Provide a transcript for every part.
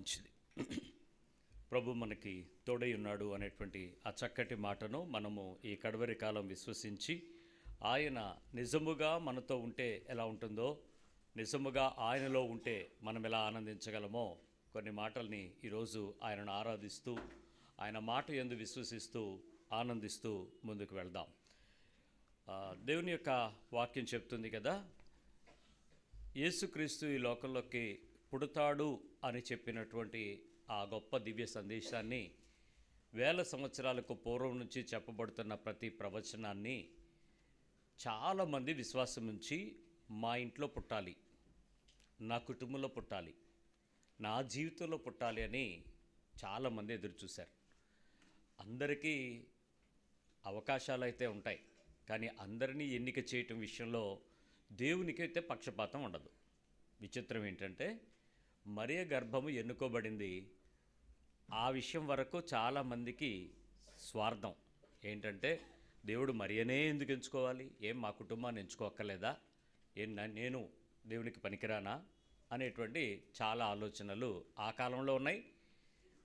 మంచిది. ప్రభు మనకి తోడై ఉన్నాడు అనేటువంటి ఆ చక్కటి మాటను మనము ఈ కడవరి కాలం విశ్వసించి, ఆయన నిజముగా మనతో ఉంటే ఎలా ఉంటుందో, నిజముగా ఆయనలో ఉంటే మనం ఎలా ఆనందించగలమో కొన్ని మాటల్ని ఈరోజు ఆయనను ఆరాధిస్తూ, ఆయన మాట యందు విశ్వసిస్తూ, ఆనందిస్తూ ముందుకు వెళ్దాం. దేవుని యొక్క వాక్యం చెప్తుంది కదా, యేసుక్రీస్తు ఈ లోకంలోకి పుడతాడు అని చెప్పినటువంటి ఆ గొప్ప దివ్య సందేశాన్ని, వేల సంవత్సరాలకు పూర్వం నుంచి చెప్పబడుతున్న ప్రతి ప్రవచనాన్ని చాలామంది విశ్వాసం ఉంచి, మా ఇంట్లో పుట్టాలి, నా కుటుంబంలో పుట్టాలి, నా జీవితంలో పుట్టాలి అని చాలామంది ఎదురు చూశారు. అందరికీ అవకాశాలు అయితే ఉంటాయి, కానీ అందరినీ ఎన్నిక చేయటం విషయంలో దేవునికైతే పక్షపాతం ఉండదు. విచిత్రం ఏంటంటే, మరియ గర్భము ఎన్నుకోబడింది, ఆ విషయం వరకు చాలామందికి స్వార్థం. ఏంటంటే, దేవుడు మరియనే ఎందుకు ఎంచుకోవాలి, ఏం మా కుటుంబాన్ని ఎంచుకోక్కర్లేదా, నేను దేవునికి పనికిరానా అనేటువంటి చాలా ఆలోచనలు ఆ కాలంలో ఉన్నాయి.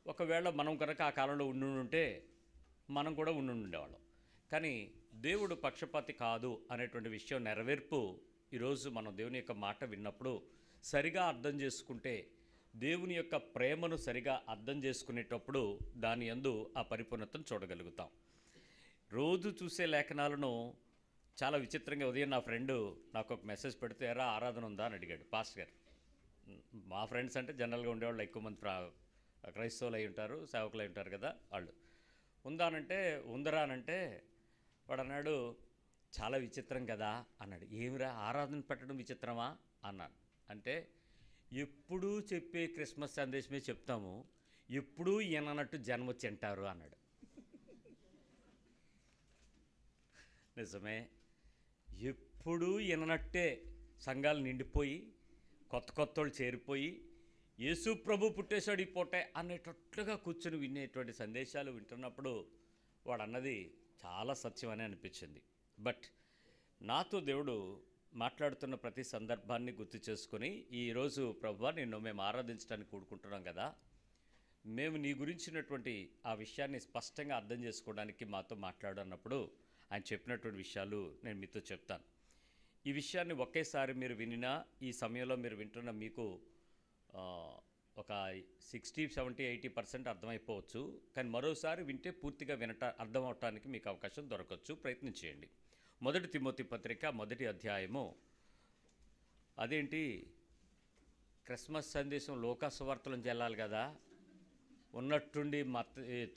ఒకవేళ మనం కనుక ఆ కాలంలో ఉండుంటే మనం కూడా ఉండేవాళ్ళం. కానీ దేవుడు పక్షపాతి కాదు అనేటువంటి విషయం నెరవేర్పు ఈరోజు మనం దేవుని యొక్క మాట విన్నప్పుడు సరిగా అర్థం చేసుకుంటే, దేవుని యొక్క ప్రేమను సరిగా అర్థం చేసుకునేటప్పుడు దాని యందు ఆ పరిపూర్ణతను చూడగలుగుతాం. రోజు చూసే లేఖనాలను చాలా విచిత్రంగా, ఉదయం నా ఫ్రెండు నాకు ఒక మెసేజ్ పెడితే, ఎరా ఆరాధన ఉందా అని అడిగాడు. పాస్టర్ గారు, మా ఫ్రెండ్స్ అంటే జనరల్గా ఉండేవాళ్ళు ఎక్కువ మంది క్రైస్తవులు అయి ఉంటారు, సేవకులు అయి ఉంటారు కదా, వాళ్ళు ఉందానంటే ఉందరా అనంటే వాడు అన్నాడు, చాలా విచిత్రం కదా అన్నాడు. ఏమిరా ఆరాధన పెట్టడం విచిత్రమా అన్నాను. అంటే ఎప్పుడూ చెప్పే క్రిస్మస్ సందేశమే చెప్తాము, ఎప్పుడూ ఈయనన్నట్టు జన్మ తింటారు అన్నాడు. నిజమే, ఎప్పుడూ ఈయనన్నట్టే సంఘాలు నిండిపోయి, కొత్త వాళ్ళు చేరిపోయి, యేసు ప్రభు పుట్టేశాడు ఈ పూటే అనేటట్లుగా కూర్చొని వినేటువంటి సందేశాలు వింటున్నప్పుడు వాడు అన్నది చాలా సత్యం అని అనిపించింది. బట్ నాతో దేవుడు మాట్లాడుతున్న ప్రతి సందర్భాన్ని గుర్తు చేసుకొని, ఈరోజు ప్రభువా నిన్ను మేము ఆరాధించడానికి కూడుకుంటున్నాం కదా, మేము నీ గురించినటువంటి ఆ విషయాన్ని స్పష్టంగా అర్థం చేసుకోవడానికి మాతో మాట్లాడు అన్నప్పుడు ఆయన చెప్పినటువంటి విషయాలు నేను మీతో చెప్తాను. ఈ విషయాన్ని ఒకేసారి మీరు వినినా, ఈ సమయంలో మీరు వింటున్న మీకు ఒక 60, 70, 80% అర్థమైపోవచ్చు. కానీ మరోసారి వింటే పూర్తిగా అర్థం అవటానికి మీకు అవకాశం దొరకవచ్చు. ప్రయత్నం చేయండి. 1 తిమోతి పత్రిక 1వ అధ్యాయము. అదేంటి క్రిస్మస్ సందేశం లోకా సువార్తలను చెల్లాలి కదా, ఉన్నట్టుండి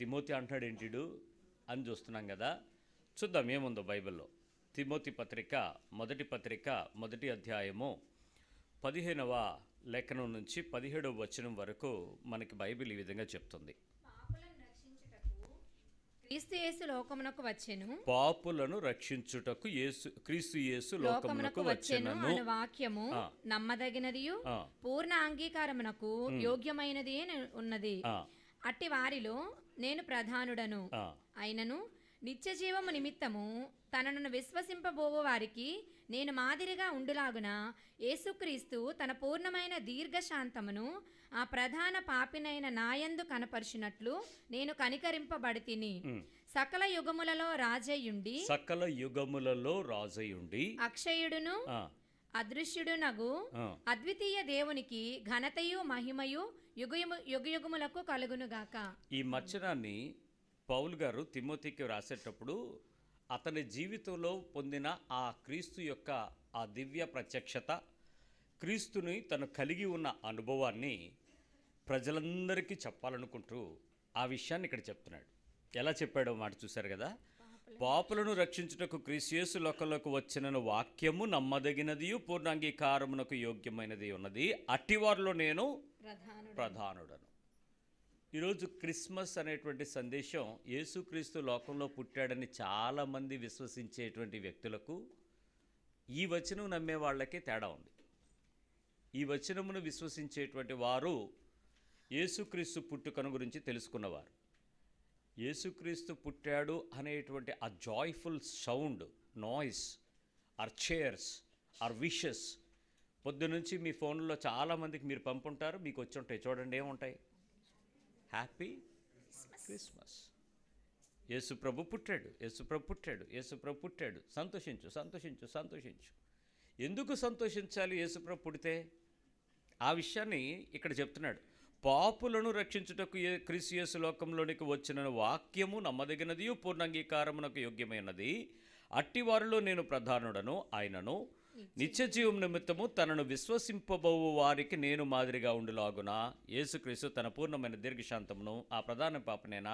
తిమోతి అంటున్నాడు ఏంటిడు అని చూస్తున్నాం కదా. చూద్దాం ఏముందో బైబిల్లో. తిమోతి పత్రిక 1వ అధ్యాయము 15వ లేఖనం నుంచి 17వ వచనం వరకు మనకి బైబిల్ ఈ విధంగా చెప్తుంది. పాపులను రక్షించుటకు క్రీస్తు యేసు లోకమునకు వచ్చెను అను వాక్యము నమ్మదగినదియు పూర్ణ అంగీకారమునకు యోగ్యమైనది ఉన్నది. అట్టి వారిలో నేను ప్రధానుడను అయినను నిత్య జీవము నిమిత్తము తనను విశ్వసింపబోవు వారికి నేను మాదిరిగా ఉండులాగున యేసుక్రీస్తు తన పూర్ణమైన దీర్ఘశాంతమును ఆ ప్రధాన పాపినైన నాయందు కనపరిచినట్లు నేను కనికరింపబడితిని. సకల యుగములలో రాజయుండి అక్షయుడును అదృశ్యుడునగు అద్వితీయ దేవునికి ఘనతయు మహిమయు యుగయుగములకు కలుగునుగాక. ఈ వచనాన్ని పౌలు గారు తిమోతికి రాసేటప్పుడు అతని జీవితంలో పొందిన ఆ క్రీస్తు యొక్క ఆ దివ్య ప్రత్యక్షత, క్రీస్తుని తను కలిగి ఉన్న అనుభవాన్ని ప్రజలందరికీ చెప్పాలనుకుంటూ ఆ విషయాన్ని ఇక్కడ చెప్తున్నాడు. ఎలా చెప్పాడో మాట చూశారు కదా. పాపులను రక్షించుటకు క్రీస్తు యేసు లోకంలోకి వచ్చిన వాక్యము నమ్మదగినది, పూర్ణాంగీకారమునకు యోగ్యమైనది ఉన్నది. అట్టివారిలో నేను ప్రధానుడను. ఈరోజు క్రిస్మస్ అనేటువంటి సందేశం యేసుక్రీస్తు లోకంలో పుట్టాడని చాలామంది విశ్వసించేటువంటి వ్యక్తులకు ఈ వచనం నమ్మే వాళ్ళకే తేడా ఉంది. ఈ వచనమును విశ్వసించేటువంటి వారు యేసుక్రీస్తు పుట్టుకను గురించి తెలుసుకున్నవారు. యేసుక్రీస్తు పుట్టాడు అనేటువంటి ఆ joyful sound, noise, or cheers, or wishes పొద్దునుంచి మీ ఫోన్లో చాలామందికి మీరు పంపుంటారు, మీకు వచ్చి ఉంటాయి. చూడండి ఏముంటాయి, హ్యాపీ క్రిస్మస్, యేసుప్రభు పుట్టాడు, యేసుప్రభు పుట్టాడు, యేసుప్రభు పుట్టాడు, సంతోషించు సంతోషించు సంతోషించు. ఎందుకు సంతోషించాలి యేసుప్రభు పుడితే? ఆ విషయాన్ని ఇక్కడ చెప్తున్నాడు. పాపులను రక్షించుటకు క్రీస్తు యేసు లోకంలోనికి వచ్చిన వాక్యము నమ్మదగినది, పూర్ణాంగీకారమునకు యోగ్యమైనది. అట్టివారిలో నేను ప్రధానుడను, ఆయనను నిత్య జీవం నిమిత్తము తనను విశ్వసింపబోవు వారికి నేను మాదిరిగా ఉండులాగున యేసుక్రీస్తు తన పూర్ణమైన దీర్ఘశాంతమును ఆ ప్రధాన పాపనైనా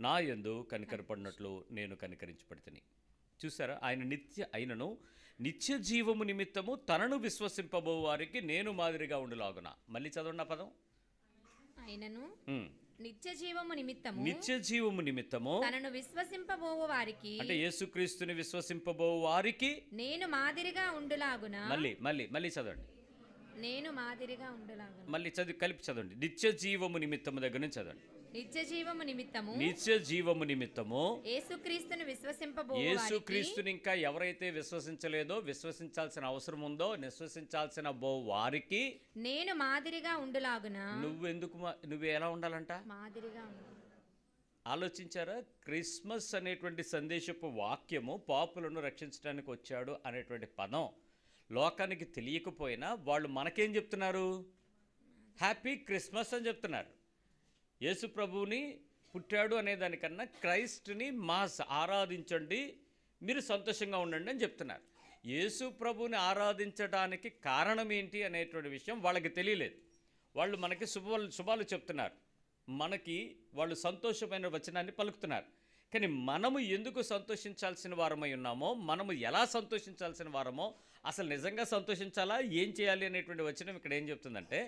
నా యందు కనికరపడినట్లు నేను కనికరించబడితిని. చూసారా, ఆయనను నిత్య జీవము నిమిత్తము తనను విశ్వసింపబో వారికి నేను మాదిరిగా ఉండులాగున. మళ్ళీ చదవండి ఆ పదం. ఆయనను నిత్య జీవము నిమిత్తము తనను విశ్వసింపబోవు వారికి, అంటే యేసుక్రీస్తుని విశ్వసింపబో వారికి నేను మాదిరిగా ఉండులాగున. మళ్ళీ చదవండి. నేను మాదిరిగా ఉండులాగున. మళ్ళీ కలిపి చదవండి. నిత్య జీవము నిమిత్తము దగ్గర నుంచి చదవండి. నిత్య జీవము నిమిత్తము యేసుక్రీస్తుని ఇంకా ఎవరైతే విశ్వసించలేదో, విశ్వసించాల్సిన అవసరం ఉందో, విశ్వసించాల్సిన బో వారికి నేను మాదిరిగా ఉండులాగున. నువ్వు ఎలా ఉండాలంట? మాదిరిగా. ఆలోచించారా? క్రిస్మస్ అనేటువంటి సందేశపు వాక్యము పాపులను రక్షించడానికి వచ్చాడు అనేటువంటి పదం లోకానికి తెలియకపోయినా వాళ్ళు మనకేం చెప్తున్నారు? హ్యాపీ క్రిస్మస్ అని చెప్తున్నారు. యేసు ప్రభువుని పుట్టాడు అనేదానికన్నా క్రైస్ట్ని ఆరాధించండి, మీరు సంతోషంగా ఉండండి అని చెప్తున్నారు. యేసు ప్రభువుని ఆరాధించడానికి కారణం ఏంటి అనేటువంటి విషయం వాళ్ళకి తెలియలేదు. వాళ్ళు మనకి శుభాలు చెప్తున్నారు, మనకి వాళ్ళు సంతోషమైన వచనాన్ని పలుకుతున్నారు. కానీ మనము ఎందుకు సంతోషించాల్సిన వారమై ఉన్నామో, మనము ఎలా సంతోషించాల్సిన వారమో, అసలు నిజంగా సంతోషించాలా, ఏం చేయాలి అనేటువంటి వచనం ఇక్కడ ఏం చెప్తుందంటే,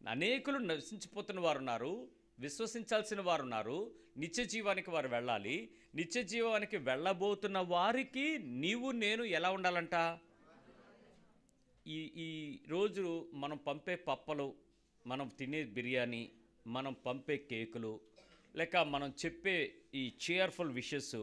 అనేకులు నశించిపోతున్న వారు ఉన్నారు, విశ్వసించాల్సిన వారు ఉన్నారు, నిత్య జీవానికి వారు వెళ్ళాలి. నిత్య జీవానికి వెళ్ళబోతున్న వారికి నీవు నేను ఎలా ఉండాలంట? ఈ రోజు మనం పంపే పప్పలు, మనం తినే బిర్యానీ, మనం పంపే కేకులు, లేక మనం చెప్పే ఈ cheerful విషెస్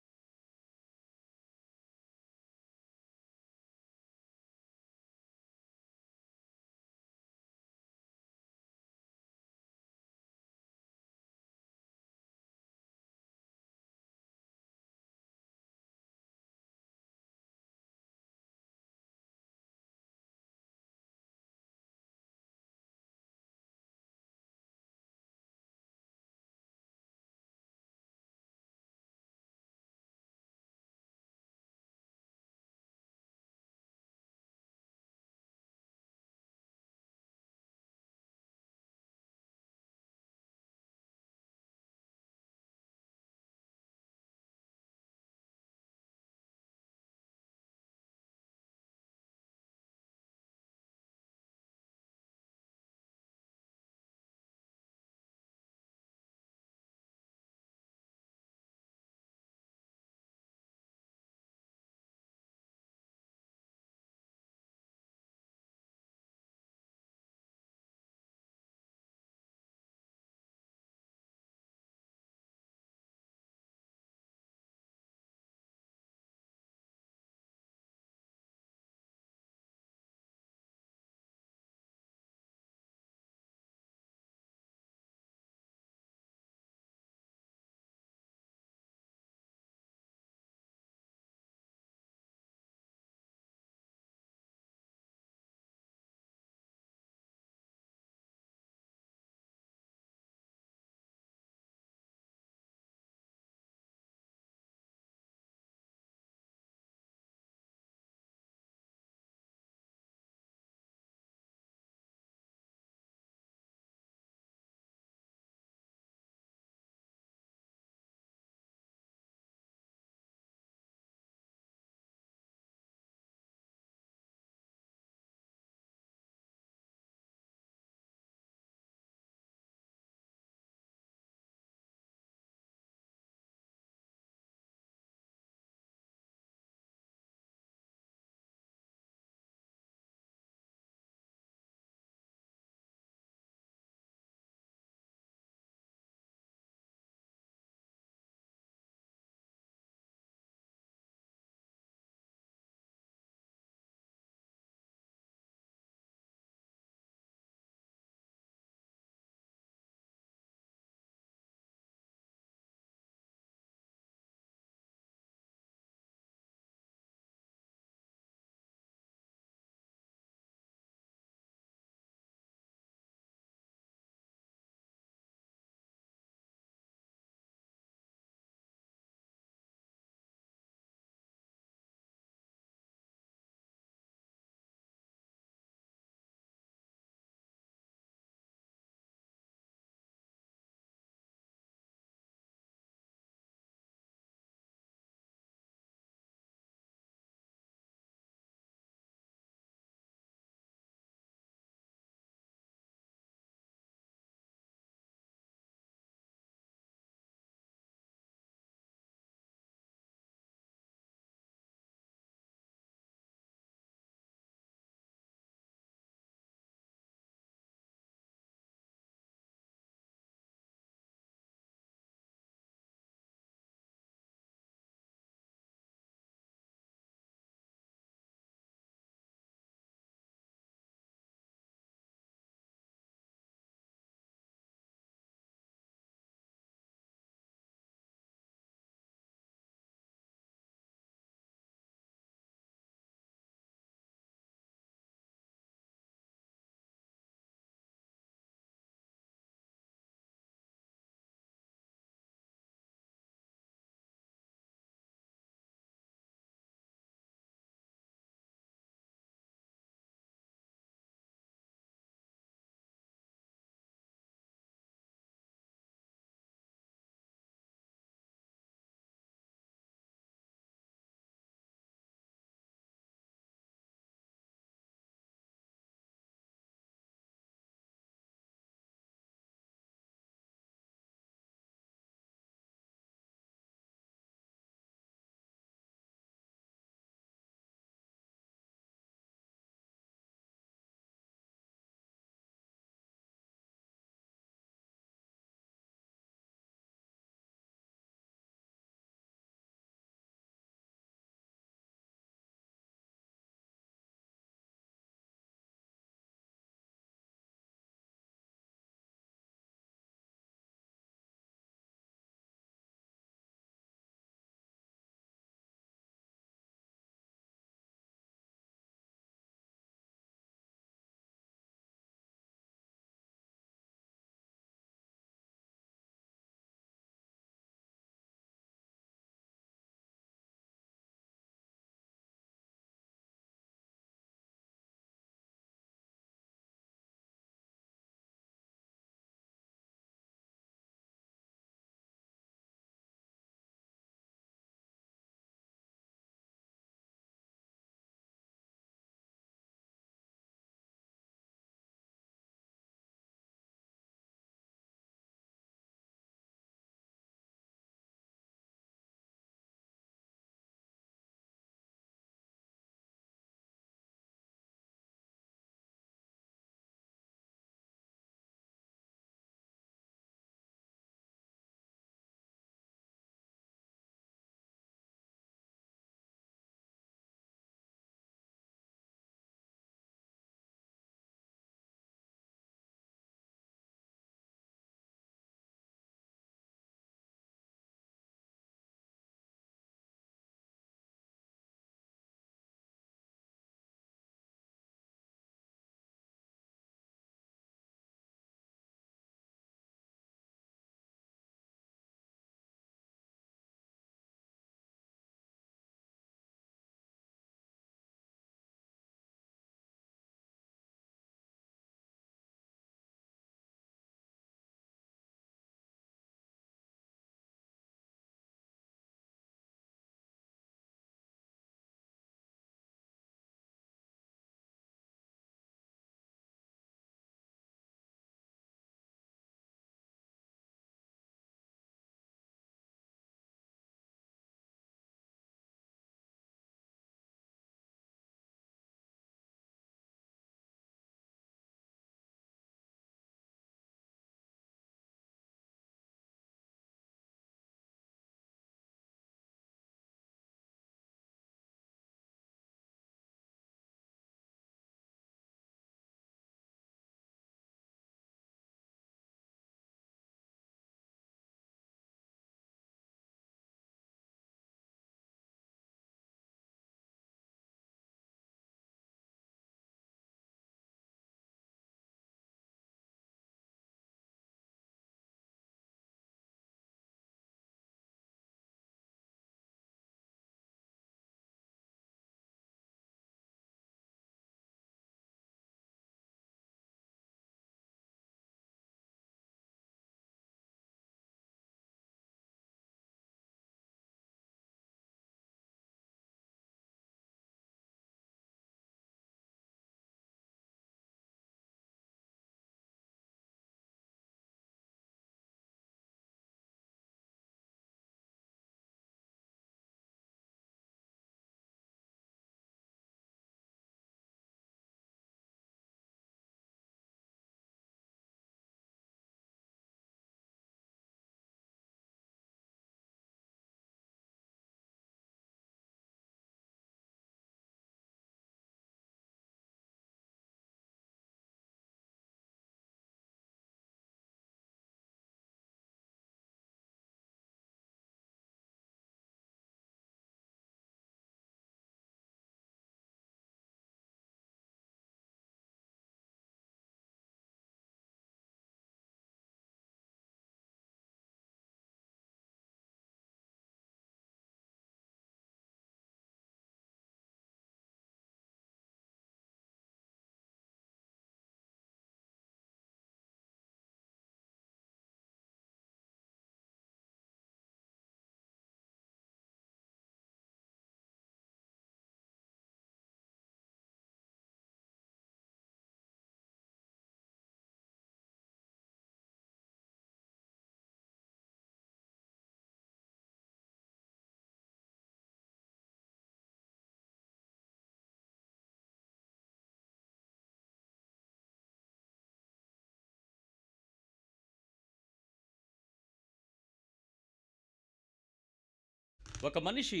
ఒక మనిషి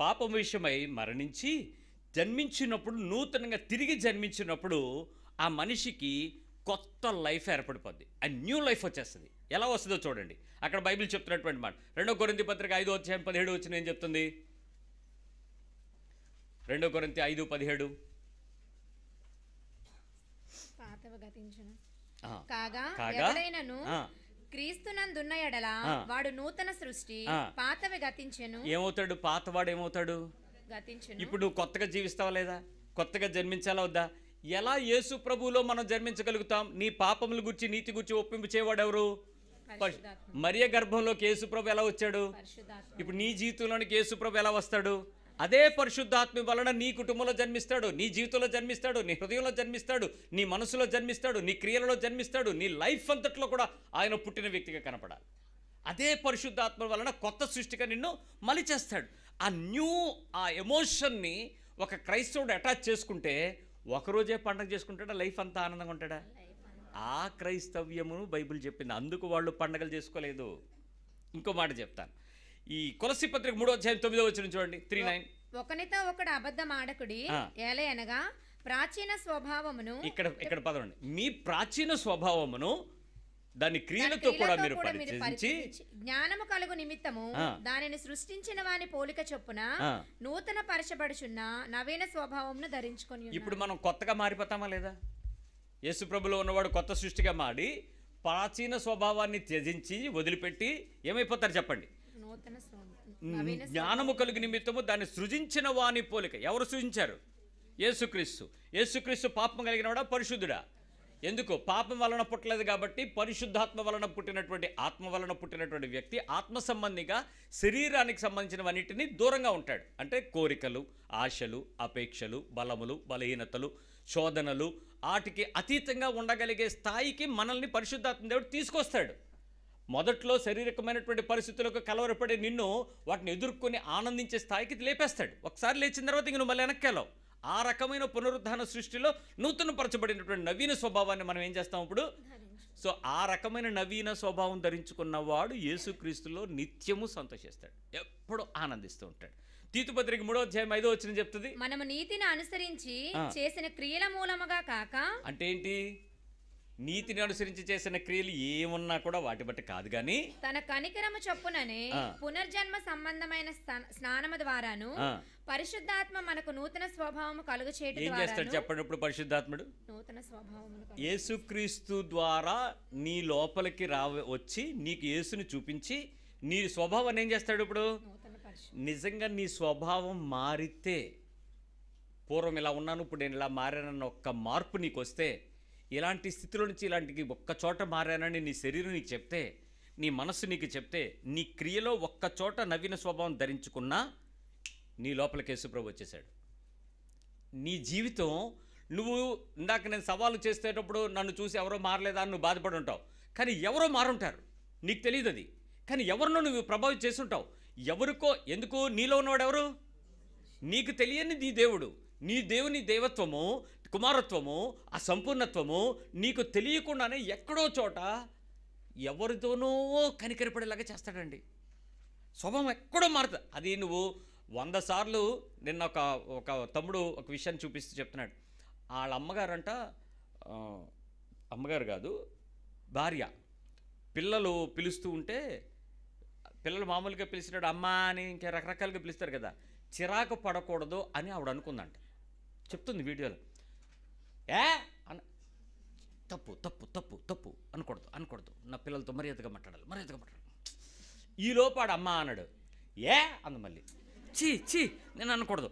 పాపం విషయమై మరణించి జన్మించినప్పుడు, నూతనంగా తిరిగి జన్మించినప్పుడు ఆ మనిషికి కొత్త లైఫ్ ఏర్పడిపోద్ది. ఆ న్యూ లైఫ్ వచ్చేస్తుంది. ఎలా వస్తుందో చూడండి. అక్కడ బైబిల్ చెప్తున్నటువంటి మాట 2 కొరింథీ పత్రిక 5:17 వచ్చిన ఏం చెప్తుంది? 2 కొరింథీ 5:17 పాతవి గతించును. ఆ, కాగా కాగా, ఎవడైనను ఆ, క్రీస్తునందున్న ఎడల వాడు నూతన సృష్టి, పాతవి గతించెను. ఏమవుతాడు? పాతవాడు ఏమవుతాడు? గతించును. ఇప్పుడు నువ్వు కొత్తగా జీవిస్తావా లేదా? కొత్తగా జన్మించాలా వద్దా? ఎలా యేసు ప్రభువులో మనం జన్మించగలుగుతాం? నీ పాపముల గురించి, నీతి గురించి ఒప్పింపు చేయవాడు ఎవరు? పరిశుద్ధాత్మ. మరియ గర్భంలోకి యేసు ప్రభు ఎలా వచ్చాడు? పరిశుద్ధాత్మ. ఇప్పుడు నీ జీవితంలోనికి యేసు ప్రభు ఎలా వస్తాడు? అదే పరిశుద్ధాత్మ వలన నీ కుటుంబంలో జన్మిస్తాడు, నీ జీవితంలో జన్మిస్తాడు, నీ హృదయంలో జన్మిస్తాడు, నీ మనసులో జన్మిస్తాడు, నీ క్రియలలో జన్మిస్తాడు. నీ లైఫ్ అంతట్లో కూడా ఆయన పుట్టిన వ్యక్తిగా కనపడాలి. అదే పరిశుద్ధాత్మ వలన కొత్త సృష్టిగా నిన్ను మలిచేస్తాడు. ఆ ఎమోషన్ని ఒక క్రైస్తవుడు అటాచ్ చేసుకుంటే ఒకరోజే పండగ చేసుకుంటాడా? లైఫ్ అంతా ఆనందంగా ఉంటాడా? ఆ క్రైస్తవ్యమును బైబిల్ చెప్పింది. అందుకు వాళ్ళు పండగలు చేసుకోలేదు. ఇంకో మాట చెప్తాను. ఈ కొలస్సీ పత్రిక 3:9 చూడండి. 3:9 ఒకనితో ఒకడు అబద్ధం ఆడకుడి, ఏలయనగా ప్రాచీన స్వభావమును. ఇక్కడ పదవండి. మీ ప్రాచీన స్వభావమును దాని క్రియలతో కూడా మీరు పరిచయించి జ్ఞానము కలుగు నిమిత్తము దానిని సృష్టించిన వాని పోలిక చొప్పున నూతన పరచబడుచున్న నవీన స్వభావమును ధరించుకొని. ఇప్పుడు మనం కొత్తగా మారిపోతామా లేదా? యేసు ప్రభులో ఉన్నవాడు కొత్త సృష్టిగా మారి ప్రాచీన స్వభావాన్ని త్యజించి వదిలిపెట్టి ఏమైపోతారు చెప్పండి? నూతన జ్ఞానము కలుగు నిమిత్తము దాన్ని సృజించిన వాని పోలిక. ఎవరు సృజించారు? యేసుక్రీస్తు. యేసుక్రీస్తు పాపం కలిగిన వాడా? పరిశుద్ధుడా? ఎందుకు? పాపం వలన పుట్టలేదు కాబట్టి పరిశుద్ధాత్మ వలన పుట్టినటువంటి, ఆత్మ వలన పుట్టినటువంటి వ్యక్తి ఆత్మ సంబంధిగా శరీరానికి సంబంధించినవన్నిటినీ దూరంగా ఉంటాడు. అంటే కోరికలు, ఆశలు, అపేక్షలు, బలములు, బలహీనతలు, శోధనలు, వాటికి అతీతంగా ఉండగలిగే స్థాయికి మనల్ని పరిశుద్ధాత్మ దేవుడు తీసుకొస్తాడు. మొదట్లో శారీరకమైనటువంటి పరిస్థితులకు కలవరపడే నిన్ను వాటిని ఎదుర్కొని ఆనందించే స్థాయికి లేపేస్తాడు. ఒకసారి లేచిన తర్వాత ఇంక నువ్వు మళ్ళీ వెనక్కెళ్ళవు. ఆ రకమైన పునరుద్ధాన సృష్టిలో నూతన పరచబడినటువంటి నవీన స్వభావాన్ని మనం ఏం చేస్తాం ఇప్పుడు? సో ఆ రకమైన నవీన స్వభావం ధరించుకున్నవాడు యేసుక్రీస్తులో నిత్యము సంతోషిస్తాడు, ఎప్పుడు ఆనందిస్తూ ఉంటాడు. తీతు పత్రిక 3:5 చెప్తుంది, మనము నీతిని అనుసరించి చేసిన క్రియల మూలముగా కాక. అంటే ఏంటి? నీతిని అనుసరించి చేసిన క్రియలు ఏమున్నా కూడా వాటి బట్టి కాదు కానీ తన కనికరము చొప్పుననే పునర్జన్మ సంబంధమైన స్నానము ద్వారాను పరిశుద్ధాత్మ మనకు నూతన స్వభావము కలుగు చేయడం. ఏం చేస్తాడు చెప్పండి? ఇప్పుడు పరిశుద్ధాత్ముడు నూతన స్వభావమును యేసుక్రీస్తు ద్వారా నీ లోపలికి వచ్చి నీకు యేసుని చూపించి నీ స్వభావాన్ని ఏం చేస్తాడు? ఇప్పుడు నిజంగా నీ స్వభావం మారితే, పూర్వం ఇలా ఉన్నాను ఇప్పుడు నేను ఇలా మారానన్న ఒక్క మార్పు నీకు వస్తే, ఇలాంటి స్థితిలో నుంచి ఇలాంటి ఒక్క చోట మారానని నీ శరీరం నీకు చెప్తే, నీ మనస్సు నీకు చెప్తే, నీ క్రియలో ఒక్క చోట నవీన స్వభావం ధరించుకున్నా నీ లోపలికి యేసుప్రభు వచ్చేసాడు. నీ జీవితం, నువ్వు ఇందాక నేను సవాలు చేసేటప్పుడు నన్ను చూసి ఎవరో మారలేదా అని నువ్వు బాధపడి ఉంటావు, కానీ ఎవరో మారుంటారు, నీకు తెలియదు అది. కానీ ఎవరినో నువ్వు ప్రభావితం చేసి ఉంటావు. ఎవరికో, ఎందుకు? నీలో ఉన్నవాడు ఎవరు? నీకు తెలియని నీ దేవుడు. నీ దేవుని దేవత్వము, కుమారత్వము, ఆ సంపూర్ణత్వము నీకు తెలియకుండానే ఎక్కడో చోట ఎవరితోనో కనికరపడేలాగా చేస్తాడండి. స్వభావం ఎక్కడో మారుతుంది. అది నువ్వు 100 సార్లు. నిన్న ఒక తమ్ముడు ఒక విషయాన్ని చూపిస్తూ చెప్తున్నాడు. వాళ్ళ అమ్మగారంట, అమ్మగారు కాదు భార్య, పిల్లలు పిలుస్తూ ఉంటే, పిల్లలు మామూలుగా పిలిచినాడు అమ్మ అని ఇంకా రకరకాలుగా పిలుస్తారు కదా, చిరాకు పడకూడదు అని ఆవిడ అనుకుందంట. చెప్తుంది వీడియోలో. అన్న తప్పు తప్పు తప్పు తప్పు అనకూడదు, నా పిల్లలతో మర్యాదగా మాట్లాడాలి. ఈ లోపాడు అమ్మ అన్నాడు. అందు మళ్ళీ చీ నేను అనకూడదు.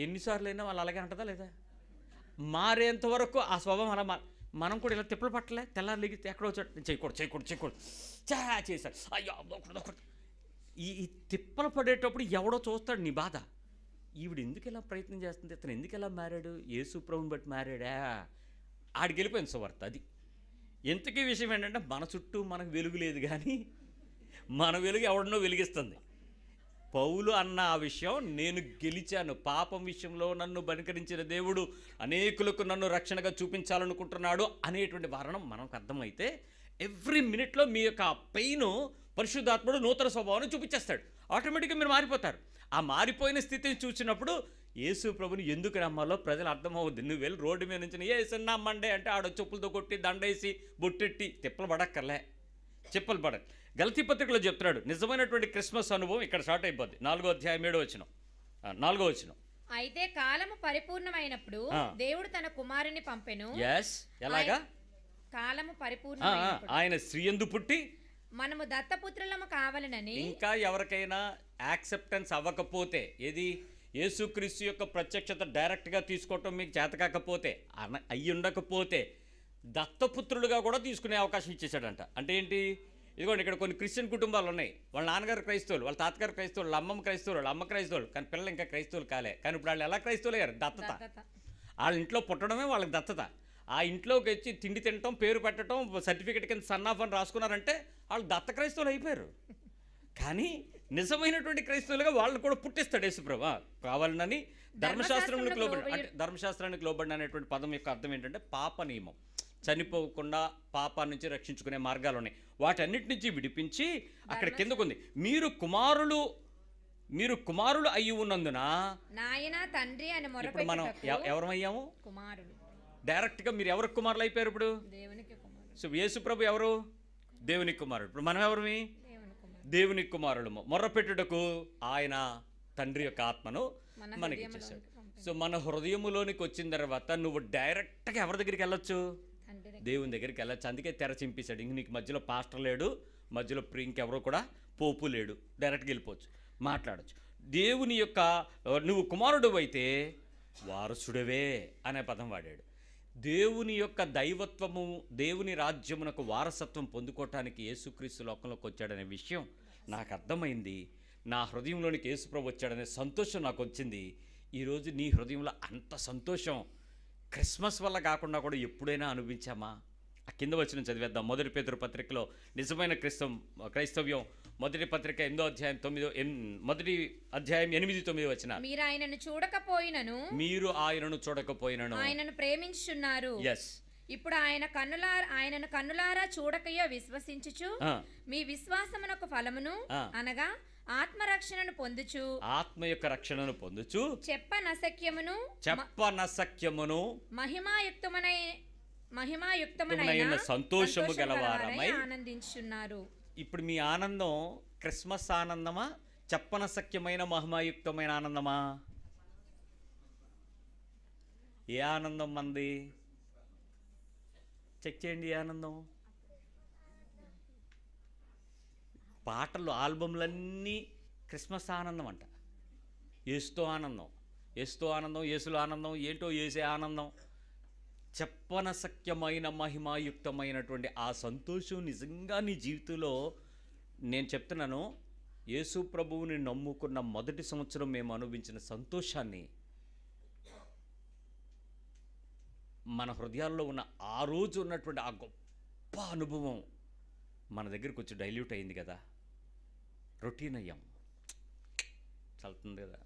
ఎన్నిసార్లు అయినా వాళ్ళు అలాగే అంటదా లేదా? మారేంత వరకు ఆ స్వభావం అలా మనం కూడా ఇలా తిప్పలు పట్టలే. తెల్లారు లేగితే ఎక్కడో చోట చేయకూడదు చేశాడు, అయ్యో ఈ తిప్పలు పడేటప్పుడు ఎవడో చూస్తాడు నీ బాధ. ఈవిడ ఎందుకు ఇలా ప్రయత్నం చేస్తుంది, ఇతను ఎందుకు ఇలా మారాడు? యేసు ప్రభుని బట్టి మారాడా? ఆడికి వెళ్ళిపోయింది సువార్త. అది ఎంతకీ విషయం ఏంటంటే, మన చుట్టూ మనకు వెలుగు లేదు, కానీ మన వెలుగు ఎవడనో వెలిగిస్తుంది. పౌలు అన్న ఆ విషయం, నేను గెలిచాను, పాపం విషయంలో నన్ను బనికరించిన దేవుడు అనేకులకు నన్ను రక్షణగా చూపించాలనుకుంటున్నాడు అనేటువంటి వారణం మనకు అర్థమైతే, ఎవ్రీ మినిట్లో మీ యొక్క పెయిన్ పరిశుద్ధాత్ముడు నూతన స్వభావాన్ని చూపించేస్తాడు. ఆటోమేటిక్గా మీరు మారిపోతారు. ఆ మారిపోయిన స్థితిని చూసినప్పుడు యేసు ప్రభుని ఎందుకు నమ్మాలో ప్రజలు అర్థమవుద్ది. నువ్వు వెళ్ళి రోడ్డు మీద నుంచి ఏసు నమ్మండే అంటే ఆడ చెప్పులతో కొట్టి దండేసి బొట్టెట్టి తిప్పలు పడక్కర్లే, చెప్పులు పడ. గలతీ పత్రికలో చెప్తున్నాడు నిజమైనటువంటి క్రిస్మస్ అనుభవం ఇక్కడ స్టార్ట్ అయిపోద్ది. 4వ అధ్యాయం 7వ వచనం, 4వ వచనం. అయితే కాలము పరిపూర్ణమైనప్పుడు దేవుడు తన కుమారుని పంపెను. ఎలాగా? కాలము పరిపూర్ణమైనప్పుడు ఆయన స్త్రీయందు పుట్టి మనము దత్తపుత్రులము కావాలనని. ఇంకా ఎవరికైనా యాక్సెప్టెన్స్ అవ్వకపోతే, ఏది యేసుక్రీస్తు యొక్క ప్రత్యక్షత డైరెక్ట్గా తీసుకోవటం మీకు చేతకాకపోతే, అయ్యి ఉండకపోతే దత్తపుత్రులుగా కూడా తీసుకునే అవకాశం ఇచ్చేసాడంట. అంటే ఏంటి? ఇదిగోండి ఇక్కడ కొన్ని క్రిస్టియన్ కుటుంబాలు ఉన్నాయి. వాళ్ళ నాన్నగారు క్రైస్తవులు, వాళ్ళ తాతగారు క్రైస్తవులు, వాళ్ళ అమ్మమ్మ క్రైస్తవులు, వాళ్ళ అమ్మ క్రైస్తవులు, కానీ పిల్లలు ఇంకా క్రైస్తవులు కాలే. కానీ ఇప్పుడు వాళ్ళు ఎలా క్రైస్తవులు అయ్యారు? దత్తత. వాళ్ళ ఇంట్లో పుట్టడమే వాళ్ళకి దత్తత. ఆ ఇంట్లోకి వచ్చి తిండి తినటం, పేరు పెట్టడం, సర్టిఫికెట్ కింద సన్ ఆఫ్ అని రాసుకున్నారంటే వాళ్ళు దత్త క్రైస్తవులు అయిపోయారు. కానీ నిజమైనటువంటి క్రైస్తవులుగా వాళ్ళు కూడా పుట్టిస్తాడు యేసుప్రభు. కావాలని ధర్మశాస్త్రానికి లోబడి, అంటే ధర్మశాస్త్రానికి లోబడి అనేటువంటి పదం యొక్క అర్థం ఏంటంటే పాప నియమం, చనిపోకుండా పాపా నుంచి రక్షించుకునే మార్గాలు ఉన్నాయి. వాటన్నిటి నుంచి విడిపించి అక్కడ కిందకుంది, మీరు కుమారులు అయ్యి ఉన్నందున నాయన తండ్రి అని ఇప్పుడు మనం ఎవరమయ్యాము? కుమారులు. డైరెక్ట్గా మీరు ఎవరు కుమారులు అయిపోయారు? ఇప్పుడు దేవునికి కుమారుడు. సో యేసుప్రభు ఎవరు? దేవుని కుమారుడు. ఇప్పుడు మనం ఎవరిమి? దేవుని కుమారులము. మొర్రపెట్టుటకు ఆయన తండ్రి యొక్క ఆత్మను మనకి ఇచ్చేసాడు. సో మన హృదయములోనికి వచ్చిన తర్వాత నువ్వు డైరెక్ట్గా ఎవరి దగ్గరికి వెళ్ళొచ్చు? దేవుని దగ్గరికి వెళ్ళొచ్చు. అందుకే తెర చింపేశాడు. ఇంక నీకు మధ్యలో పాస్టర్ లేడు, మధ్యలో ఇంకెవరో కూడా పోపు లేడు, డైరెక్ట్గా వెళ్ళిపోవచ్చు, మాట్లాడచ్చు. దేవుని యొక్క నువ్వు కుమారుడు అయితే వారసుడవే అనే పదం వాడాడు. దేవుని యొక్క దైవత్వము, దేవుని రాజ్యమునకు వారసత్వం పొందుకోవటానికి యేసుక్రీస్తు లోకంలోకి వచ్చాడనే విషయం నాకు అర్థమైంది. నా హృదయంలోనికి యేసుప్రభు వచ్చాడనే సంతోషం నాకు వచ్చింది. ఈరోజు నీ హృదయంలో అంత సంతోషం క్రిస్మస్ వల్ల కాకుండా కూడా ఎప్పుడైనా అనుభవించామా? ఆ కింద వచ్చిన చదివేద్దాం. మొదటి పేతురు పత్రికలో నిజమైన క్రైస్తవ్యం మొదటి పత్రిక 8వ అధ్యాయం 8-9 వచనం. మీరు ఆయనను చూడకపోయినను ఆయనను ప్రేమించుచున్నారు. ఇప్పుడు ఆయనను కన్నులారా చూడకయో విశ్వసించుచు మీ విశ్వాసమునకు ఫలమును అనగా ఆత్మరక్షణను పొందుచు, ఆత్మ యొక్క రక్షణను పొందుచు చెప్పనసఖ్యమును మహిమాయుక్తమైన సంతోషము గలవారమై ఆనందించున్నారు. ఇప్పుడు మీ ఆనందం క్రిస్మస్ ఆనందమా, చెప్పనసఖ్యమైన మహిమాయుక్తమైన ఆనందమా? ఏ ఆనందం మంది? చెక్ చేయండి. ఏ ఆనందం? పాటలు, ఆల్బమ్లన్నీ క్రిస్మస్ ఆనందం అంట. యేసుతో ఆనందం, యేసులో ఆనందం ఏంటో, యేసే ఆనందం. చెప్పనసఖ్యమైన మహిమాయుక్తమైనటువంటి ఆ సంతోషం నిజంగా నీ జీవితంలో, నేను చెప్తున్నాను, యేసు ప్రభువుని నమ్ముకున్న మొదటి సంవత్సరం మేము అనుభవించిన సంతోషాన్ని మన హృదయాల్లో ఉన్న ఆ రోజు ఉన్నటువంటి ఆ గొప్ప అనుభవం మన దగ్గరికి వచ్చి డైల్యూట్ అయింది కదా, రొటీన్ అయ్యాం, చల్లుతుంది కదా.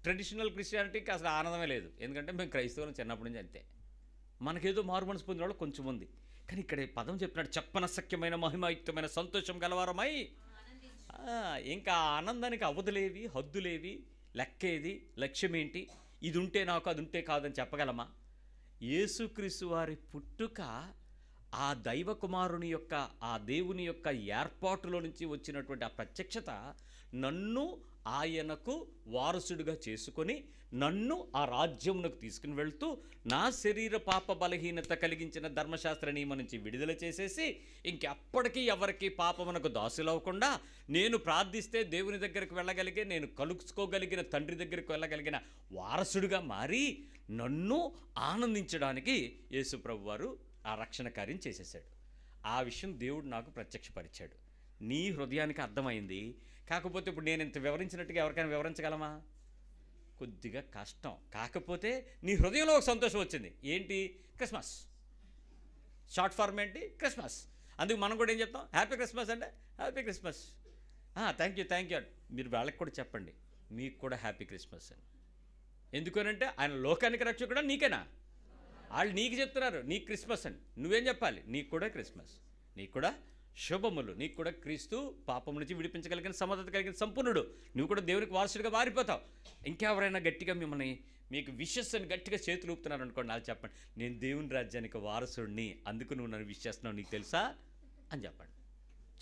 ట్రెడిషనల్ క్రిస్టియానిటీకి అసలు ఆనందమే లేదు, ఎందుకంటే మేము క్రైస్తవులు చిన్నప్పటి నుంచి అంతే. మనకేదో మారు మనసు పొందిన వాళ్ళు కొంచెం ఉంది. కానీ ఇక్కడ పదం చెప్తున్నాడు, చెప్పనసఖ్యమైన మహిమాయుక్తమైన సంతోషం గలవారమై. ఇంకా ఆనందానికి అవధులేవి, హద్దులేవి, లెక్కేది, లక్ష్యం ఏంటి? ఇది ఉంటే నాకు, అది ఉంటే కాదని చెప్పగలమా? యేసుక్రీస్తు వారి పుట్టుక ఆ దైవ కుమారుని యొక్క, ఆ దేవుని యొక్క ఏర్పాటులో నుంచి వచ్చినటువంటి ఆ ప్రత్యక్షత నన్ను ఆయనకు వారసుడిగా చేసుకొని నన్ను ఆ రాజ్యమునకు తీసుకుని వెళ్తూ నా శరీర పాప బలహీనత కలిగించిన ధర్మశాస్త్ర నియమం నుంచి విడుదల చేసేసి ఇంకెప్పటికీ ఎవరికి పాపమునకు దాసులవ్వకుండా నేను ప్రార్థిస్తే దేవుని దగ్గరికి వెళ్ళగలిగే, నేను కలుసుకోగలిగిన తండ్రి దగ్గరికి వెళ్ళగలిగిన వారసుడిగా మారి నన్ను ఆనందించడానికి యేసుప్రభు వారు ఆ రక్షణ కార్యం చేసేసాడు. ఆ విషయం దేవుడు నాకు ప్రత్యక్షపరిచాడు. నీ హృదయానికి అర్థమైంది. కాకపోతే ఇప్పుడు నేను ఇంత వివరించినట్టుగా ఎవరికైనా వివరించగలమా? కొద్దిగా కష్టం. కాకపోతే నీ హృదయంలో ఒక సంతోషం వచ్చింది. ఏంటి? క్రిస్మస్. షార్ట్ ఫార్మ్ ఏంటి? క్రిస్మస్. అందుకు మనం కూడా ఏం చెప్తాం? హ్యాపీ క్రిస్మస్ అంటే హ్యాపీ క్రిస్మస్. Thank you. మీరు వాళ్ళకి కూడా చెప్పండి, మీకు కూడా హ్యాపీ క్రిస్మస్ అని. ఎందుకనంటే ఆయన లోకానికి రక్షకుడా, నీకేనా? వాళ్ళు నీకు చెప్తున్నారు నీకు క్రిస్మస్ అని, నువ్వేం చెప్పాలి? నీకు కూడా క్రిస్మస్, నీకు కూడా శుభములు, నీకు కూడా క్రీస్తు పాపం నుంచి విడిపించగలిగిన సమర్థత కలిగిన సంపూర్ణుడు, నువ్వు కూడా దేవునికి వారసుడిగా మారిపోతావు. ఇంకెవరైనా గట్టిగా మిమ్మల్ని మీకు విషెస్ అని గట్టిగా చేతులు ఊపుతున్నారు అనుకోండి, నాకు చెప్పండి, నేను దేవుని రాజ్యానికి వారసుడిని, అందుకు నువ్వు నన్ను విష్ చేస్తున్నావు, నీకు తెలుసా అని చెప్పండి.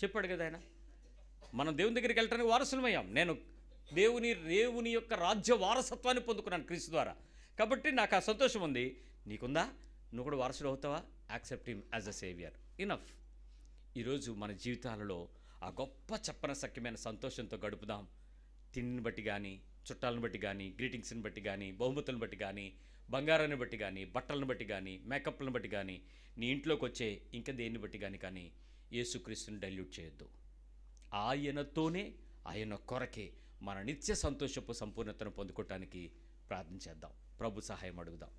చెప్పాడు కదా ఆయన, మనం దేవుని దగ్గరికి వెళ్ళడానికి వారసులమయ్యాం. నేను దేవుని యొక్క రాజ్య వారసత్వాన్ని పొందుకున్నాను క్రీస్తు ద్వారా. కాబట్టి నాకు ఆ సంతోషం ఉంది. నీకుందా? నువ్వు కూడా వారసుడు అవుతావా? Accept him as a saviour. Enough. ఈరోజు మన జీవితాలలో ఆ గొప్ప చెప్పన సఖ్యమైన సంతోషంతో గడుపుదాం. తిండిని బట్టి కానీ, చుట్టాలను బట్టి కానీ, గ్రీటింగ్స్ని బట్టి కానీ, బహుమతులను బట్టి కానీ, బంగారాన్ని బట్టి కానీ, బట్టలను బట్టి కానీ, మేకప్లను బట్టి కానీ, నీ ఇంట్లోకి వచ్చే ఇంకా దేన్ని బట్టి కానీ యేసుక్రీస్తుని డైల్యూట్ చేయొద్దు. ఆయనతోనే, ఆయన కొరకే మన నిత్య సంతోషపు సంపూర్ణతను పొందుకోవటానికి ప్రార్థన చేద్దాం. ప్రభు సహాయం అడుగుదాం.